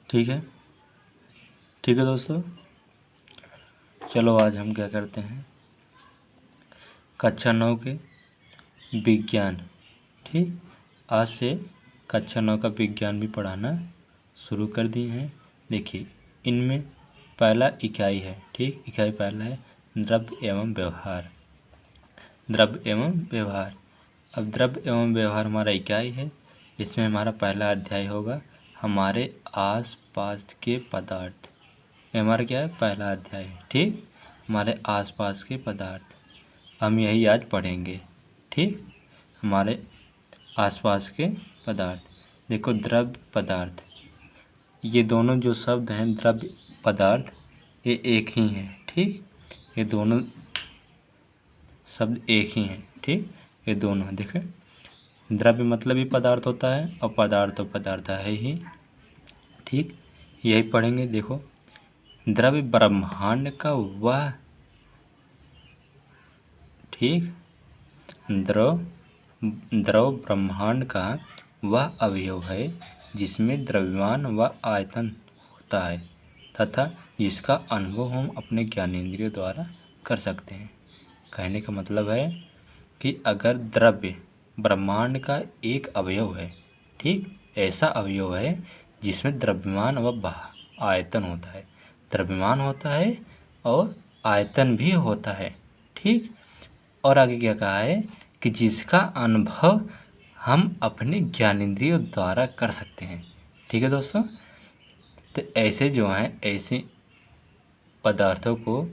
ठीक है। ठीक है दोस्तों, चलो आज हम क्या करते हैं, कक्षा 9 के विज्ञान। ठीक, आज से कक्षा 9 का विज्ञान भी पढ़ाना शुरू कर दिए हैं। देखिए, इनमें पहला इकाई है। ठीक, इकाई पहला है द्रव्य एवं व्यवहार। द्रव्य एवं व्यवहार। अब द्रव्य एवं व्यवहार हमारा इकाई है। इसमें हमारा पहला अध्याय होगा हमारे आस पास के पदार्थ। ये हमारा क्या है, पहला अध्याय है। ठीक, हमारे आसपास के पदार्थ हम यही आज पढ़ेंगे। ठीक, हमारे आसपास के पदार्थ। देखो, द्रव्य पदार्थ, ये दोनों जो शब्द हैं द्रव्य पदार्थ, ये एक ही हैं। ठीक, ये दोनों शब्द एक ही हैं। ठीक, ये दोनों देखें, द्रव्य मतलब ही पदार्थ होता है और पदार्थ तो पदार्थ है ही। ठीक, यही पढ़ेंगे। देखो, द्रव्य ब्रह्मांड का वह, ठीक, द्रव ब्रह्मांड का वह अवयव है जिसमें द्रव्यमान व आयतन होता है तथा जिसका अनुभव हम अपने ज्ञानेंद्रियों द्वारा कर सकते हैं। कहने का मतलब है कि अगर द्रव्य ब्रह्मांड का एक अवयव है, ठीक, ऐसा अवयव है जिसमें द्रव्यमान व आयतन होता है, द्रव्यमान होता है और आयतन भी होता है। ठीक, और आगे क्या कहा है कि जिसका अनुभव हम अपने ज्ञानेंद्रियों द्वारा कर सकते हैं। ठीक है दोस्तों, तो ऐसे जो हैं, ऐसे पदार्थों को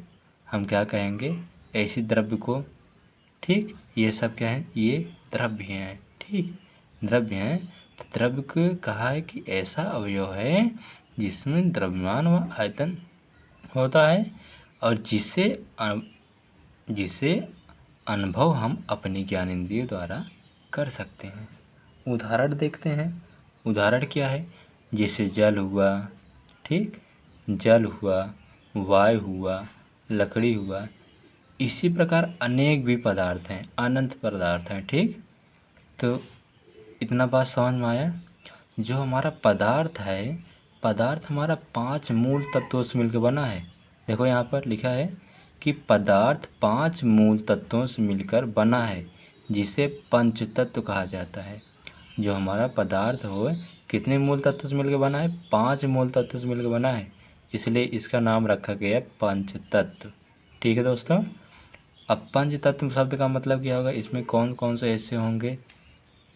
हम क्या कहेंगे, ऐसे द्रव्य को। ठीक, ये सब क्या है, ये द्रव्य हैं। ठीक, द्रव्य हैं। तो द्रव्य को कहा है कि ऐसा अवयव है जिसमें द्रव्यमान व आयतन होता है और जिसे अनुभव हम अपनी ज्ञानेंद्रियों द्वारा कर सकते हैं। उदाहरण देखते हैं। उदाहरण क्या है, जैसे जल हुआ, ठीक, जल हुआ, वायु हुआ, लकड़ी हुआ, इसी प्रकार अनेक भी पदार्थ हैं, अनंत पदार्थ हैं। ठीक, तो इतना बात समझ में आया। जो हमारा पदार्थ है, पदार्थ हमारा 5 मूल तत्वों से मिलकर बना है। देखो, यहाँ पर लिखा है कि पदार्थ 5 मूल तत्वों से मिलकर बना है जिसे पंच तत्व कहा जाता है। जो हमारा पदार्थ हो कितने मूल तत्वों से मिलकर बना है, 5 मूल तत्वों से मिलकर बना है, इसलिए इसका नाम रखा गया है पंच तत्व। ठीक है दोस्तों, अब पंच तत्व शब्द का मतलब क्या होगा, इसमें कौन कौन से ऐसे होंगे,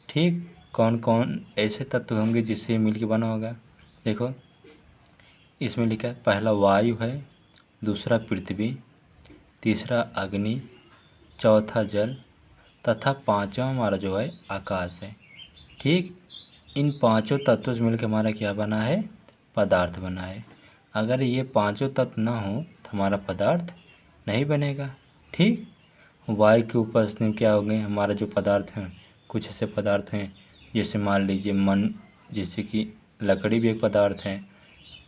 ठीक, कौन कौन ऐसे तत्व होंगे जिससे मिलकर बना होगा। देखो, इसमें लिखा है पहला वायु है, दूसरा पृथ्वी, तीसरा अग्नि, चौथा जल तथा पांचवा हमारा जो है आकाश है। ठीक, इन पांचों तत्वों से मिलकर हमारा क्या बना है, पदार्थ बना है। अगर ये पांचों तत्व ना हो तो हमारा पदार्थ नहीं बनेगा। ठीक, वायु के उपस्थिति में क्या हो गए, हमारा जो पदार्थ हैं, कुछ ऐसे पदार्थ हैं जैसे मान लीजिए मन, जैसे कि लकड़ी भी एक पदार्थ है।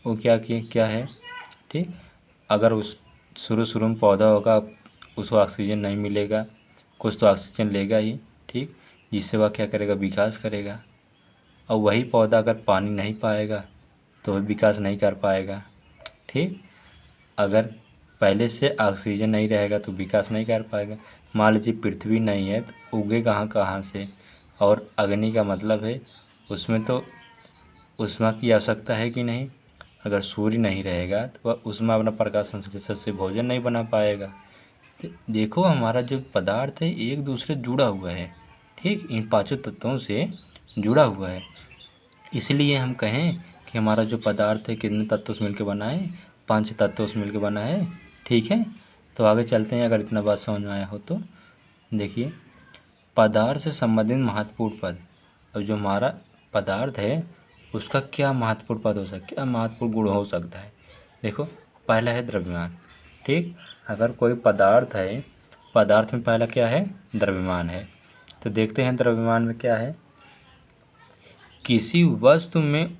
वो क्या है, ठीक, अगर उस शुरू में पौधा होगा, उसको ऑक्सीजन नहीं मिलेगा, कुछ तो ऑक्सीजन लेगा ही, ठीक, जिससे वह क्या करेगा, विकास करेगा। और वही पौधा अगर पानी नहीं पाएगा तो वह विकास नहीं कर पाएगा। ठीक, अगर पहले से ऑक्सीजन नहीं रहेगा तो विकास नहीं कर पाएगा। मान लीजिए पृथ्वी नहीं है तो उगेगा कहाँ से। और अग्नि का मतलब है उसमें तो ऊष्मा की आवश्यकता है कि नहीं, अगर सूर्य नहीं रहेगा तो वह ऊष्मा अपना प्रकाश संश्लेषण से भोजन नहीं बना पाएगा। तो देखो, हमारा जो पदार्थ है एक दूसरे जुड़ा हुआ है। ठीक, इन पांचों तत्वों से जुड़ा हुआ है, इसलिए हम कहें कि हमारा जो पदार्थ है कितने तत्वों से मिलकर बना है, 5 तत्वों से मिलकर बना है। ठीक है, तो आगे चलते हैं। अगर इतना बात समझ में आया हो तो देखिए, पदार्थ से संबंधित महत्वपूर्ण पद। अब जो हमारा पदार्थ है उसका क्या महत्वपूर्ण पद हो सकता है, क्या महत्वपूर्ण गुण हो सकता है। देखो, पहला है द्रव्यमान। ठीक, अगर कोई पदार्थ है, पदार्थ में पहला क्या है, द्रव्यमान है। तो देखते हैं द्रव्यमान में क्या है। किसी वस्तु में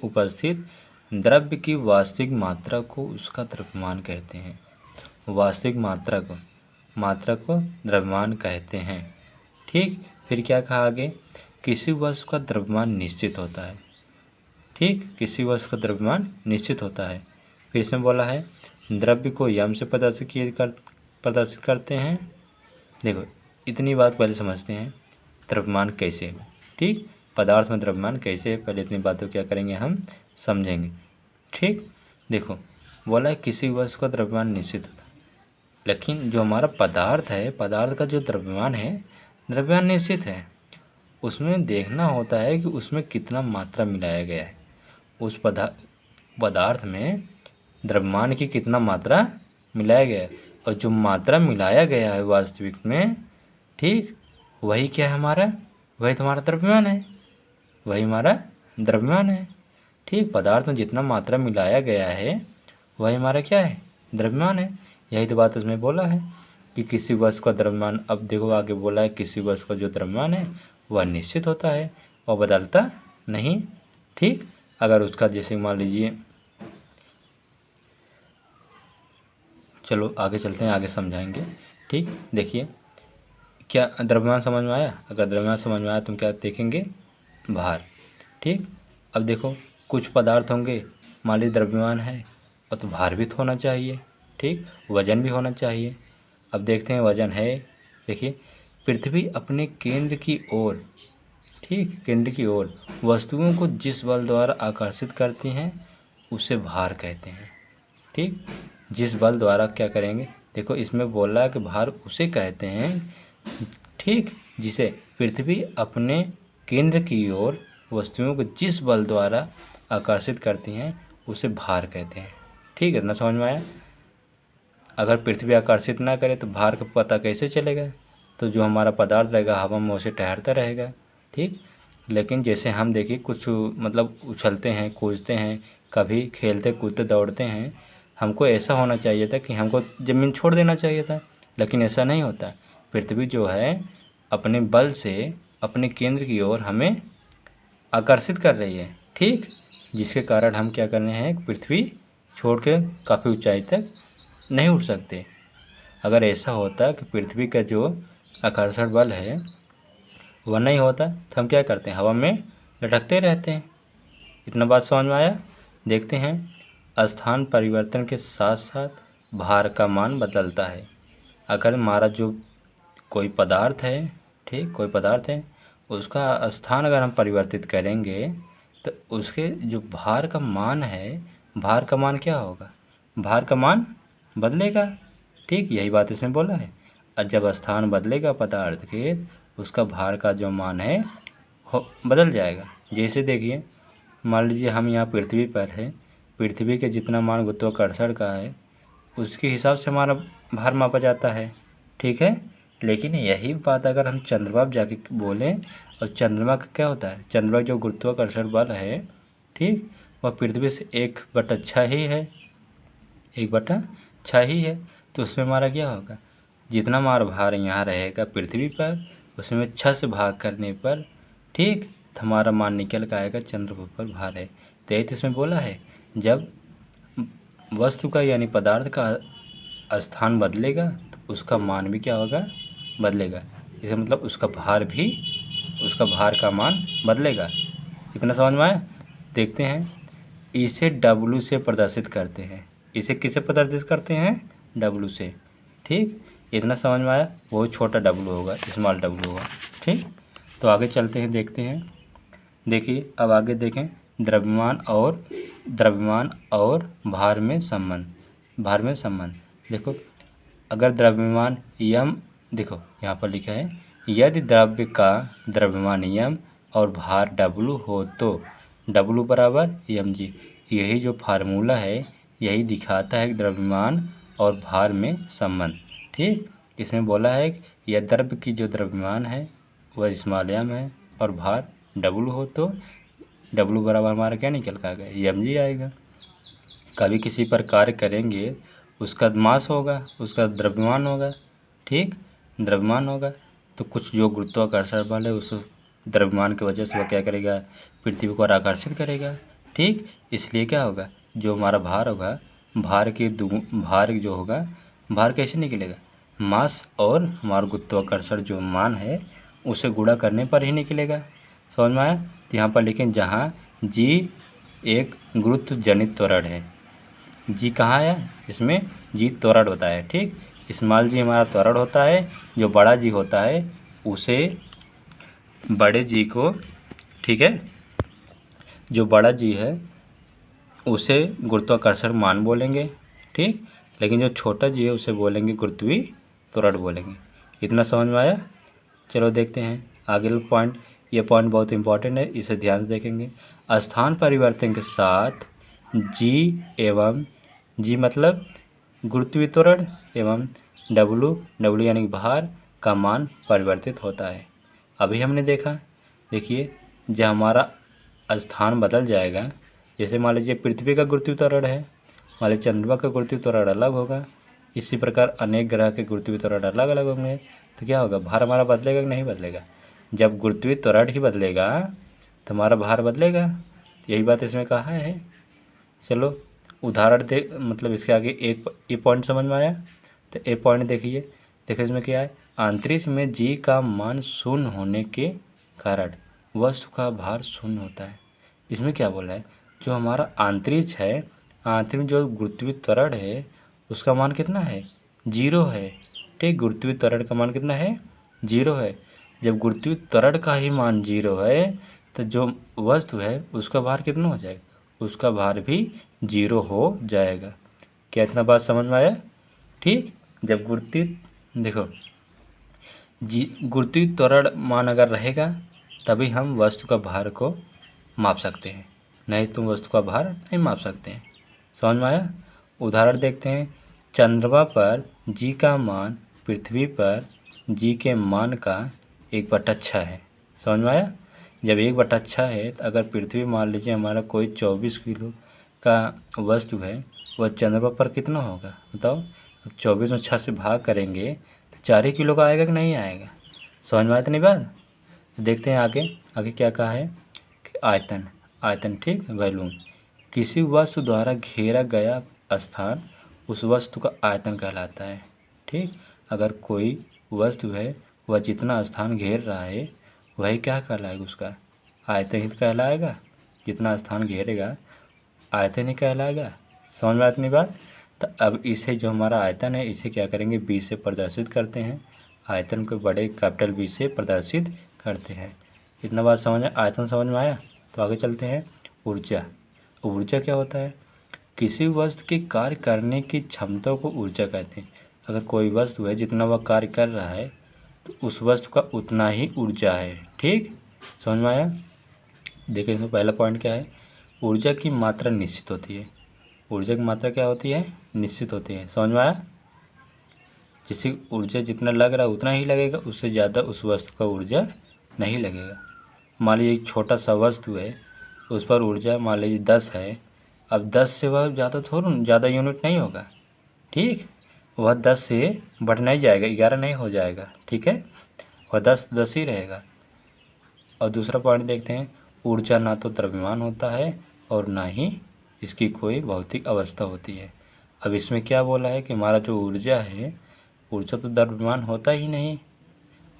उपस्थित द्रव्य की वास्तविक मात्रा को उसका द्रव्यमान कहते हैं। वास्तविक मात्रा को द्रव्यमान कहते हैं। ठीक, फिर क्या कहा आगे, किसी वस्तु का द्रव्यमान निश्चित होता है। ठीक, किसी वस्तु का द्रव्यमान निश्चित होता है। फिर इसमें बोला है द्रव्य को यम से प्रदर्शित करते हैं। देखो इतनी बात पहले समझते हैं, द्रव्यमान कैसे है। ठीक, पदार्थ में द्रव्यमान कैसे है, पहले इतनी बातों क्या करेंगे हम समझेंगे। ठीक, देखो बोला है किसी वस्तु का द्रव्यमान निश्चित होता है, लेकिन जो हमारा पदार्थ है, पदार्थ का जो द्रव्यमान है, द्रव्यमान निश्चित है। उसमें देखना होता है कि उसमें कितना मात्रा मिलाया गया है, उस पदार्थ में द्रव्यमान की कितना मात्रा मिलाया गया है, और जो मात्रा मिलाया गया है वास्तविक में, ठीक, वही क्या है हमारा, वही तुम्हारा द्रव्यमान है, वही हमारा द्रव्यमान है। ठीक, पदार्थ में जितना मात्रा मिलाया गया है वही हमारा क्या है, द्रव्यमान है। यही तो बात उसमें बोला है कि किसी वस्तु का द्रव्यमान, अब देखो आगे बोला है किसी वस्तु का जो द्रव्यमान है वह निश्चित होता है और बदलता नहीं। ठीक, अगर उसका जैसे मान लीजिए, चलो आगे चलते हैं, आगे समझाएंगे। ठीक, देखिए क्या द्रव्यमान समझ में आया। अगर द्रव्यमान समझ में आया तो हम क्या देखेंगे, भार। ठीक, अब देखो कुछ पदार्थ होंगे, मान लीजिए द्रव्यमान है और तो भार भी तो होना चाहिए। ठीक, वजन भी होना चाहिए। अब देखते हैं वजन है। देखिए पृथ्वी अपने केंद्र की ओर, ठीक, केंद्र की ओर वस्तुओं को जिस बल द्वारा आकर्षित करती हैं उसे भार कहते हैं। ठीक, जिस बल द्वारा क्या करेंगे, देखो इसमें बोल रहा है कि भार उसे कहते हैं, ठीक, जिसे पृथ्वी अपने केंद्र की ओर वस्तुओं को जिस बल द्वारा आकर्षित करती हैं उसे भार कहते हैं। ठीक है, इतना समझ में आया। अगर पृथ्वी आकर्षित ना करे तो भार का पता कैसे चलेगा, तो जो हमारा पदार्थ रहेगा हवा में उसे ठहरता रहेगा। ठीक, लेकिन जैसे हम देखिए कुछ मतलब उछलते हैं, कूदते हैं, कभी खेलते कूदते दौड़ते हैं, हमको ऐसा होना चाहिए था कि हमको ज़मीन छोड़ देना चाहिए था, लेकिन ऐसा नहीं होता। पृथ्वी जो है अपने बल से अपने केंद्र की ओर हमें आकर्षित कर रही है। ठीक, जिसके कारण हम क्या कर रहे हैं, पृथ्वी छोड़ के काफ़ी ऊंचाई तक नहीं उठ सकते। अगर ऐसा होता कि पृथ्वी का जो आकर्षण बल है वह नहीं होता तो हम क्या करते हैं, हवा में लटकते रहते हैं। इतना बात समझ में आया। देखते हैं स्थान परिवर्तन के साथ साथ भार का मान बदलता है। अगर हमारा जो कोई पदार्थ है, ठीक, कोई पदार्थ है, उसका स्थान अगर हम परिवर्तित करेंगे तो उसके जो भार का मान है, भार का मान क्या होगा, भार का मान बदलेगा। ठीक, यही बात इसमें बोला है। और जब स्थान बदलेगा पदार्थ के, उसका भार का जो मान है बदल जाएगा। जैसे देखिए मान लीजिए हम यहाँ पृथ्वी पर है, पृथ्वी के जितना मान गुरुत्वाकर्षण का है उसके हिसाब से हमारा भार मापा जाता है। ठीक है, लेकिन यही बात अगर हम चंद्रमा पर जाके बोलें, और चंद्रमा का क्या होता है, चंद्रमा जो गुरुत्वाकर्षण बल है, ठीक, वह पृथ्वी से 1/6 ही है, 1/6 ही है। तो उसमें हमारा क्या होगा, जितना हमारा भार यहाँ रहेगा पृथ्वी पर, उसमें 6 से भाग करने पर, ठीक, तो हमारा मान निकल कर आएगा चंद्रमा पर भार है। तो यही इसमें बोला है, जब वस्तु का यानी पदार्थ का स्थान बदलेगा तो उसका मान भी क्या होगा, बदलेगा। इसका मतलब उसका भार का मान बदलेगा। इतना समझ में आया। देखते हैं, इसे W से प्रदर्शित करते हैं। इसे किसे प्रदर्शित करते हैं, W से। ठीक, इतना समझ में आया। बहुत छोटा W होगा, स्मॉल W होगा। ठीक, तो आगे चलते हैं, देखते हैं। देखिए अब आगे देखें, द्रव्यमान और भार में संबंध। देखो अगर द्रव्यमान यम, देखो यहाँ पर लिखा है, यदि द्रव्य का द्रव्यमान यम और भार W हो तो W बराबर mg। यही जो फार्मूला है यही दिखाता है द्रव्यमान और भार में संबंध। ठीक, इसमें बोला है कि यह द्रव्य की जो द्रव्यमान है वह स्मॉल m है और भार W हो तो W बराबर हमारा क्या निकल कर आएगा, mg आएगा। कभी किसी पर कार्य करेंगे उसका मास होगा, उसका द्रव्यमान होगा। ठीक, द्रव्यमान होगा तो कुछ जो गुरुत्वाकर्षण बल है उस द्रव्यमान की वजह से वह क्या करेगा, पृथ्वी को आकर्षित करेगा। ठीक, इसलिए क्या होगा, जो हमारा भार होगा, भार जो होगा, भार कैसे निकलेगा, मास और हमारा गुरुत्वाकर्षण जो मान है उसे गुणा करने पर ही निकलेगा। समझ में आया। तो यहाँ पर लिखें, जहाँ g एक गुरुत्व जनित त्वरण है। जी कहाँ है इसमें? जी त्वरण होता है, ठीक। स्मॉल जी हमारा त्वरण होता है, जो बड़ा जी होता है उसे बड़े जी को, ठीक है, जो बड़ा जी है उसे गुरुत्वाकर्षण मान बोलेंगे, ठीक। लेकिन जो छोटा जी है उसे बोलेंगे गुरुत्वीय त्वरण बोलेंगे। इतना समझ में आया? चलो देखते हैं आगे पॉइंट। ये पॉइंट बहुत इंपॉर्टेंट है, इसे ध्यान से देखेंगे। स्थान परिवर्तन के साथ जी एवं जी मतलब गुरुत्वीय त्वरण एवं डब्ल्यू यानी भार का मान परिवर्तित होता है। अभी हमने देखा, देखिए जब हमारा स्थान बदल जाएगा, जैसे मान लीजिए पृथ्वी का गुरुत्वीय त्वरण है, मान लीजिए चंद्रमा का गुरुत्वीय त्वरण अलग होगा, इसी प्रकार अनेक ग्रह के गुरुत्वीय त्वरण अलग अलग होंगे, तो क्या होगा? भार हमारा बदलेगा कि नहीं बदलेगा? जब गुरुत्वीय त्वरण ही बदलेगा तो हमारा भार बदलेगा। यही बात इसमें कहा है। चलो उदाहरण दे, मतलब इसके आगे एक ये पॉइंट समझ में आया। तो ए पॉइंट देखिए, देखो इसमें क्या है? अंतरिक्ष में जी का मान शून्य होने के कारण वस्तु का भार शून्य होता है। इसमें क्या बोला है? जो हमारा अंतरिक्ष है, अंतरिक्ष जो गुरुत्वीय त्वरण है उसका मान कितना है? 0 है, ठीक। गुरुत्वीय त्वरण का मान कितना है? 0 है। जब गुरुत्वीय त्वरण का ही मान 0 है तो जो वस्तु है उसका भार कितना हो जाएगा? उसका भार भी 0 हो जाएगा। क्या इतना बात समझ में आया? ठीक। जब गुरुत्वीय, देखो गुरुत्वीय त्वरण मान अगर रहेगा तभी हम वस्तु का भार को माप सकते हैं, नहीं तो वस्तु का भार नहीं माप सकते हैं। समझ में आया? उदाहरण देखते हैं। चंद्रमा पर जी का मान पृथ्वी पर जी के मान का 1/6 है। समझ में आया? जब 1/6 है तो अगर पृथ्वी मान लीजिए हमारा कोई 24 किलो का वस्तु है, वह चंद्रमा पर कितना होगा बताओ? अब 24 में 6 से भाग करेंगे तो 4 ही किलो का आएगा कि नहीं आएगा? समझ में आया इतनी बात? देखते हैं आगे। आगे क्या कहा है कि आयतन, आयतन ठीक, वॉल्यूम। किसी वस्तु द्वारा घेरा गया स्थान उस वस्तु का आयतन कहलाता है, ठीक। अगर कोई वस्तु है वह जितना स्थान घेर रहा है वही क्या कहलाएगा? उसका आयतन ही कहलाएगा। जितना स्थान घेरेगा आयतन ही कहलाएगा। समझ में आती नहीं बात? तो अब इसे जो हमारा आयतन है इसे क्या करेंगे? बी से प्रदर्शित करते हैं। आयतन को बड़े कैपिटल बी से प्रदर्शित करते हैं। इतना बात समझ में, आयतन समझ में आया? तो आगे चलते हैं। ऊर्जा, ऊर्जा क्या होता है? किसी वस्तु के कार्य करने की क्षमता को ऊर्जा कहते हैं। अगर कोई वस्तु है जितना वह कार्य कर रहा है तो उस वस्तु का उतना ही ऊर्जा है, ठीक। समझ में आया? देखिए इसमें पहला पॉइंट क्या है? ऊर्जा की मात्रा निश्चित होती है। ऊर्जा की मात्रा क्या होती है? निश्चित होती है। समझ में आया? जिसकी ऊर्जा जितना लग रहा है उतना ही लगेगा, उससे ज़्यादा उस वस्तु का ऊर्जा नहीं लगेगा। मान लीजिए एक छोटा सा वस्तु है, उस पर ऊर्जा मान लीजिए 10 है। अब 10 से वह ज़्यादा यूनिट नहीं होगा, ठीक। वह 10 से बढ़ नहीं जाएगा, 11 नहीं हो जाएगा, ठीक है। वह 10 ही रहेगा। और दूसरा पॉइंट देखते हैं। ऊर्जा ना तो द्रव्यमान होता है और ना ही इसकी कोई भौतिक अवस्था होती है। अब इसमें क्या बोला है कि हमारा जो ऊर्जा है, ऊर्जा तो द्रव्यमान होता ही नहीं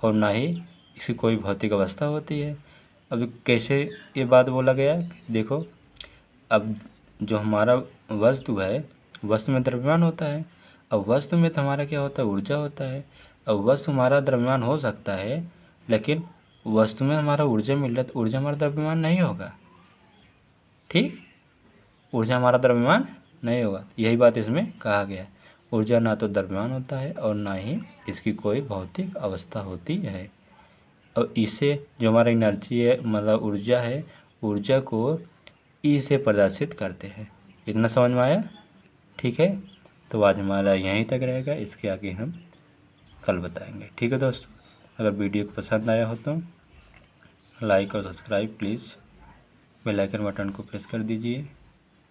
और ना ही इसकी कोई भौतिक अवस्था होती है। अब कैसे ये बात बोला गया? देखो, अब जो हमारा वस्तु है, वस्तु में द्रव्यमान होता है। अब वस्तु में तो हमारा क्या होता है? ऊर्जा होता है। अब वस्तु हमारा द्रव्यमान हो सकता है, लेकिन वस्तु में हमारा ऊर्जा मिल रहा है तो ऊर्जा हमारा द्रव्यमान नहीं होगा, ठीक। ऊर्जा हमारा द्रव्यमान नहीं होगा। यही बात इसमें कहा गया है। ऊर्जा ना तो द्रव्यमान होता है और ना ही इसकी कोई भौतिक अवस्था होती है। और इसे जो हमारा एनर्जी है, मतलब ऊर्जा है, ऊर्जा को ई से प्रदर्शित करते हैं। इतना समझ में आया? ठीक है, तो आज हमारा यहीं तक रहेगा, इसके आगे हम कल बताएंगे। ठीक है दोस्तों, अगर वीडियो को पसंद आया हो तो लाइक और subscribe please, bell icon button को प्रेस कर दीजिए।